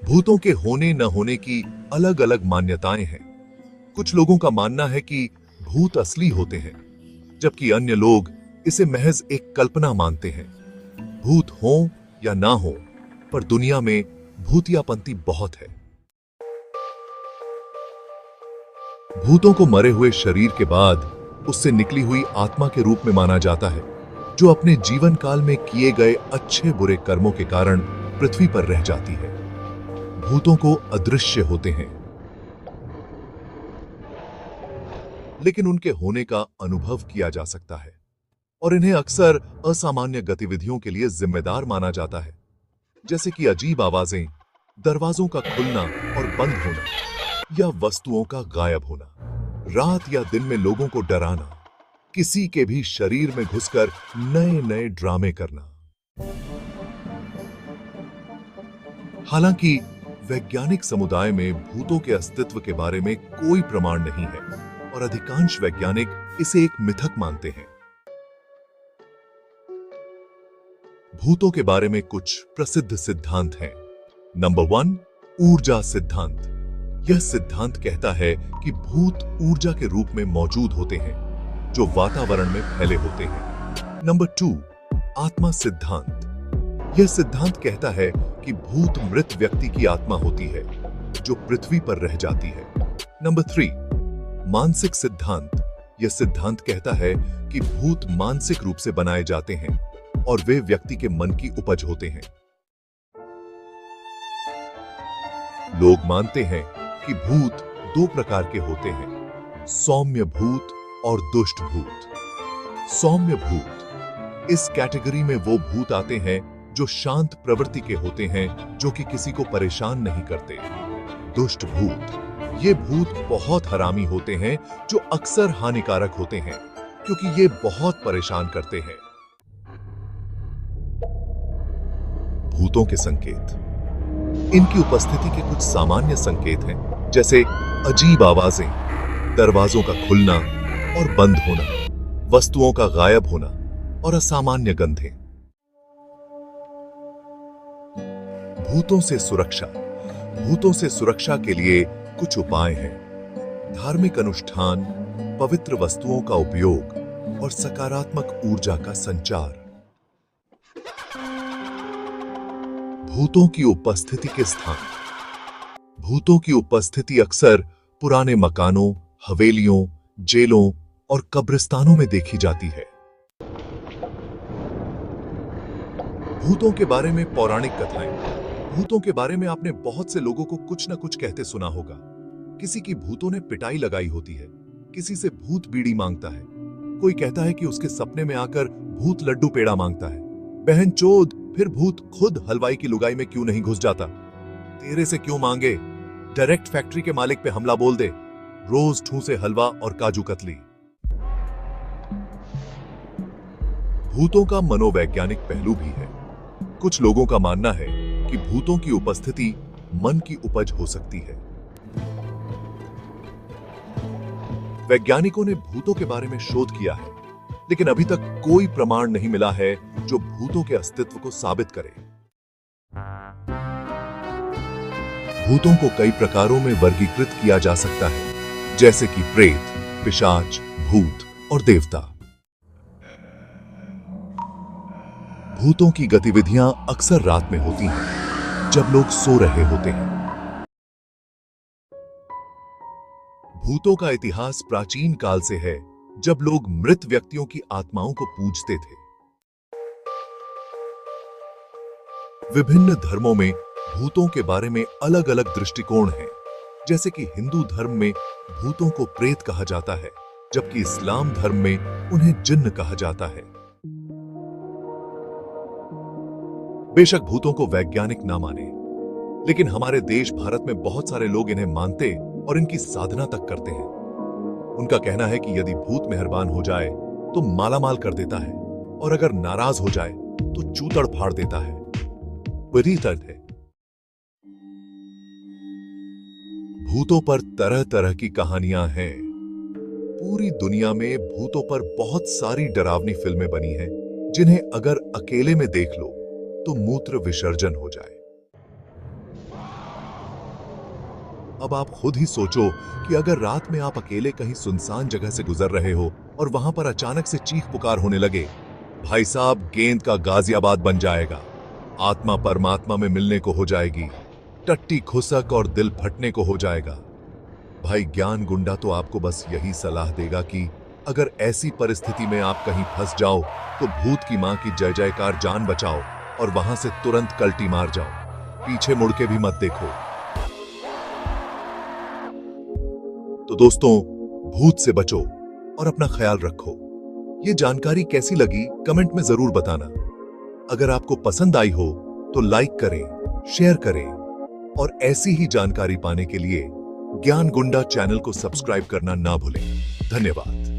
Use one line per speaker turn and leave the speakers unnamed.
भूतों के होने न होने की अलग अलग मान्यताएं हैं। कुछ लोगों का मानना है कि भूत असली होते हैं, जबकि अन्य लोग इसे महज एक कल्पना मानते हैं। भूत हो या ना हो, पर दुनिया में भूतियापंती बहुत है। भूतों को मरे हुए शरीर के बाद उससे निकली हुई आत्मा के रूप में माना जाता है, जो अपने जीवन काल में किए गए अच्छे बुरे कर्मों के कारण पृथ्वी पर रह जाती है। भूतों को अदृश्य होते हैं, लेकिन उनके होने का अनुभव किया जा सकता है और इन्हें अक्सर असामान्य गतिविधियों के लिए जिम्मेदार माना जाता है, जैसे कि अजीब आवाजें, दरवाजों का खुलना और बंद होना, या वस्तुओं का गायब होना। रात या दिन में लोगों को डराना, किसी के भी शरीर में घुसकर नए नए ड्रामे करना। हालांकि वैज्ञानिक समुदाय में भूतों के अस्तित्व के बारे में कोई प्रमाण नहीं है और अधिकांश वैज्ञानिक इसे एक मिथक मानते हैं। भूतों के बारे में कुछ प्रसिद्ध सिद्धांत हैं। नंबर 1, ऊर्जा सिद्धांत। यह सिद्धांत कहता है कि भूत ऊर्जा के रूप में मौजूद होते हैं, जो वातावरण में फैले होते हैं। नंबर 2, आत्मा सिद्धांत। यह सिद्धांत कहता है कि भूत मृत व्यक्ति की आत्मा होती है, जो पृथ्वी पर रह जाती है। नंबर 3, मानसिक सिद्धांत। यह सिद्धांत कहता है कि भूत मानसिक रूप से बनाए जाते हैं और वे व्यक्ति के मन की उपज होते हैं। लोग मानते हैं कि भूत 2 प्रकार के होते हैं, सौम्य भूत और दुष्ट भूत। सौम्य भूत, इस कैटेगरी में वो भूत आते हैं जो शांत प्रवृत्ति के होते हैं, जो कि किसी को परेशान नहीं करते। दुष्ट भूत, ये भूत बहुत हरामी होते हैं, जो अक्सर हानिकारक होते हैं, क्योंकि ये बहुत परेशान करते हैं। भूतों के संकेत। इनकी उपस्थिति के कुछ सामान्य संकेत हैं, जैसे अजीब आवाजें, दरवाजों का खुलना और बंद होना, वस्तुओं का गायब होना और असामान्य गंधें। भूतों से सुरक्षा। भूतों से सुरक्षा के लिए कुछ उपाय हैं। धार्मिक अनुष्ठान, पवित्र वस्तुओं का उपयोग और सकारात्मक ऊर्जा का संचार। भूतों की उपस्थिति के स्थान। भूतों की उपस्थिति अक्सर पुराने मकानों, हवेलियों, जेलों और कब्रिस्तानों में देखी जाती है। भूतों के बारे में पौराणिक कथाएं। भूतों के बारे में आपने बहुत से लोगों को कुछ न कुछ कहते सुना होगा। किसी की भूतों ने पिटाई लगाई होती है, किसी से भूत बीड़ी मांगता है, कोई कहता है कि उसके सपने में आकर भूत लड्डू पेड़ा मांगता है। बहन चोद, फिर भूत खुद हलवाई की लुगाई में क्यों नहीं घुस जाता? तेरे से क्यों मांगे? डायरेक्ट फैक्ट्री के मालिक पे हमला बोल दे। रोज ठूसे हलवा और काजू कतली। भूतों का मनोवैज्ञानिक पहलू भी है। कुछ लोगों का मानना है कि भूतों की उपस्थिति मन की उपज हो सकती है। वैज्ञानिकों ने भूतों के बारे में शोध किया है, लेकिन अभी तक कोई प्रमाण नहीं मिला है जो भूतों के अस्तित्व को साबित करे। भूतों को कई प्रकारों में वर्गीकृत किया जा सकता है, जैसे कि प्रेत, पिशाच, भूत और देवता। भूतों की गतिविधियां अक्सर रात में होती हैं, जब लोग सो रहे होते हैं। भूतों का इतिहास प्राचीन काल से है, जब लोग मृत व्यक्तियों की आत्माओं को पूजते थे। विभिन्न धर्मों में भूतों के बारे में अलग अलग दृष्टिकोण हैं, जैसे कि हिंदू धर्म में भूतों को प्रेत कहा जाता है, जबकि इस्लाम धर्म में उन्हें जिन्न कहा जाता है। बेशक भूतों को वैज्ञानिक ना माने, लेकिन हमारे देश भारत में बहुत सारे लोग इन्हें मानते और इनकी साधना तक करते हैं। उनका कहना है कि यदि भूत मेहरबान हो जाए तो मालामाल कर देता है, और अगर नाराज हो जाए तो चूतड़ फाड़ देता है। बड़ी दर्द है। भूतों पर तरह तरह की कहानियां हैं। पूरी दुनिया में भूतों पर बहुत सारी डरावनी फिल्में बनी हैं, जिन्हें अगर अकेले में देख लो तो मूत्र विसर्जन हो जाए। अब आप खुद ही सोचो कि अगर रात में आप अकेले कहीं सुनसान जगह से गुजर रहे हो और वहां पर अचानक से चीख पुकार होने लगे, भाई साहब गेंद का गाजियाबाद बन जाएगा। आत्मा परमात्मा में मिलने को हो जाएगी, टट्टी खुसक और दिल फटने को हो जाएगा। भाई ज्ञान गुंडा तो आपको बस यही सलाह देगा कि अगर ऐसी परिस्थिति में आप कहीं फंस जाओ तो भूत की मां की जय जयकार जान बचाओ और वहां से तुरंत कल्टी मार जाओ, पीछे मुड़ के भी मत देखो। तो दोस्तों, भूत से बचो और अपना ख्याल रखो। ये जानकारी कैसी लगी कमेंट में जरूर बताना। अगर आपको पसंद आई हो तो लाइक करें, शेयर करें और ऐसी ही जानकारी पाने के लिए ज्ञान गुंडा चैनल को सब्सक्राइब करना ना भूलें। धन्यवाद।